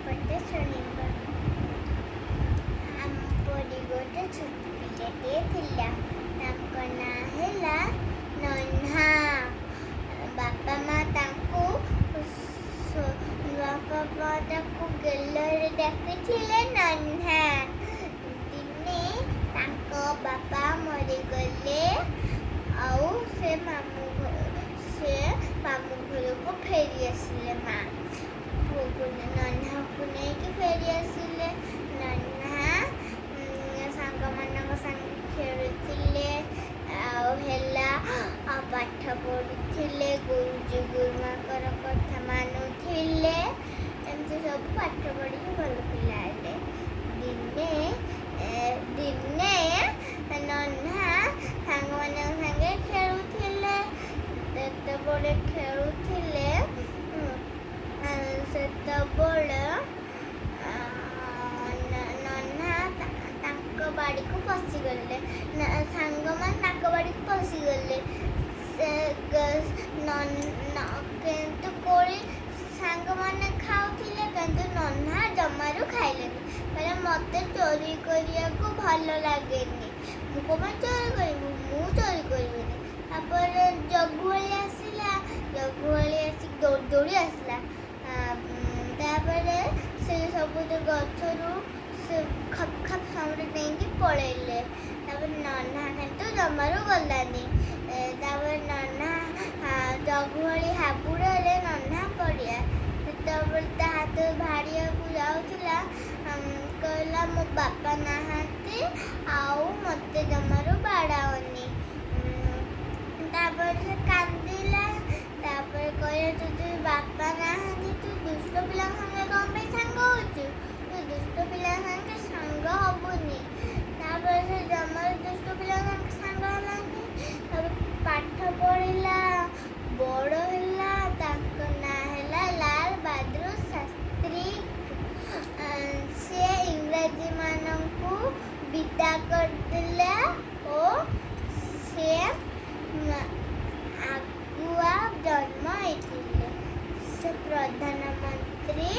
ଗପଟେ ଶୁଣିବ। ଆମ ପରି ଗୋଟେ ଛୋଟ ପିଲାଟିଏ ଥିଲା। ତାଙ୍କ ନାଁ ହେଲା ନହ୍ନା। ବାପା ମା ତାକୁ ଗେଲରେ ଡାକିଥିଲେ ନହ୍ନା। ଦିନେ ତାଙ୍କ ବାପା ମରିଗଲେ ଆଉ ସେ ମାମୁଁ ଘରକୁ ଫେରି ଆସିଲେ। ମା ନହ୍ନାକୁ ନେଇକି ଫେରି ଆସିଲେ। ନହ୍ନା ସାଙ୍ଗମାନଙ୍କ ସାଙ୍ଗେ ଖେଳୁଥିଲେ ଆଉ ପାଠ ପଢୁଥିଲେ, ଗୁରୁଜୀ ଗୁରୁମାଙ୍କର କଥା ମାନୁଥିଲେ। ଏମିତି ସବୁ ପାଠ ପଢିକି ଭଲ ପିଲା ହେଲେ। ଦିନେ ନହ୍ନା ସାଙ୍ଗମାନଙ୍କ ସାଙ୍ଗେ ଖେଳୁଥିଲେ। ସେତେବେଳେ ନହ୍ନା ତାଙ୍କ ବାଡ଼ିକୁ ପଶିଗଲେ। ସାଙ୍ଗମାନେ ତାଙ୍କ ବାଡ଼ିକୁ ପଶିଗଲେ। କିନ୍ତୁ କୋଳି ସାଙ୍ଗମାନେ ଖାଉଥିଲେ, କିନ୍ତୁ ନହ୍ନା ଜମାରୁ ଖାଇଲେନି। କହିଲେ ମୋତେ ଚୋରି କରିବାକୁ ଭଲ ଲାଗେନି। ମୁଁ କ'ଣ ପାଇଁ ଚୋରି କରିବୁ? ମୁଁ ଚୋରି କରିବିନି। ତାପରେ ଜଗୁଆଳି ଆସିଲା। ଜଗୁଆଳି ଆସିକି ଦୌଡ଼ି ଆସିଲା। ତାପରେ ସେ ସବୁ ଗଛରୁ ସେ ଖପ୍ ଖପ୍ ସାଉଣ୍ଡ ନେଇକି ପଳେଇଲେ। ତାପରେ ନହ୍ନା କିନ୍ତୁ ଜମାରୁ ଗଲାନି। ତାପରେ ନହ୍ନା ଜଗୁଆଳି ହାବୁଡ଼ରେ ନହ୍ନା ପଡ଼ିଲା। ସେତେବେଳେ ତା ହାତ ଭାଡ଼ିବାକୁ ଯାଉଥିଲା। କହିଲା ମୋ ବାପା ନାହାନ୍ତି ଆଉ ମୋତେ ଜମାରୁ ବାଡ଼ାଅନି। ତାପରେ ସେ କାନ୍ଦିଲା। ତାପରେ କହିଲା ତୁ ବାପା ନାହାନ୍ତି, ତୁ ଦୁଷ୍ଟ ପିଲାଙ୍କ ସାଙ୍ଗେ କ'ଣ ପାଇଁ ସାଙ୍ଗ ହେଉଛୁ? ତୁ ଦୁଷ୍ଟ ପିଲାଙ୍କ ସାଙ୍ଗେ ସାଙ୍ଗ ହେବୁନି। ତାପରେ ସେ ଜମାରୁ ଦୁଷ୍ଟ ପିଲାଙ୍କ ସାଙ୍ଗେ ସାଙ୍ଗ ହେଲାନି। ତାପରେ ପାଠ ପଢ଼ିଲା, ବଡ଼ ହେଲା। ତାଙ୍କ ନାଁ ହେଲା ଲାଲ ବାହାଦୁର ଶାସ୍ତ୍ରୀ। ସେ ଇଂରାଜୀ ମାନଙ୍କୁ ବିଦା କରିଦେଲା ଓ ସେ ଆଗୁଆ ଜନ୍ମ ହେଇଥିଲେ। ସେ ପ୍ରଧାନମନ୍ତ୍ରୀ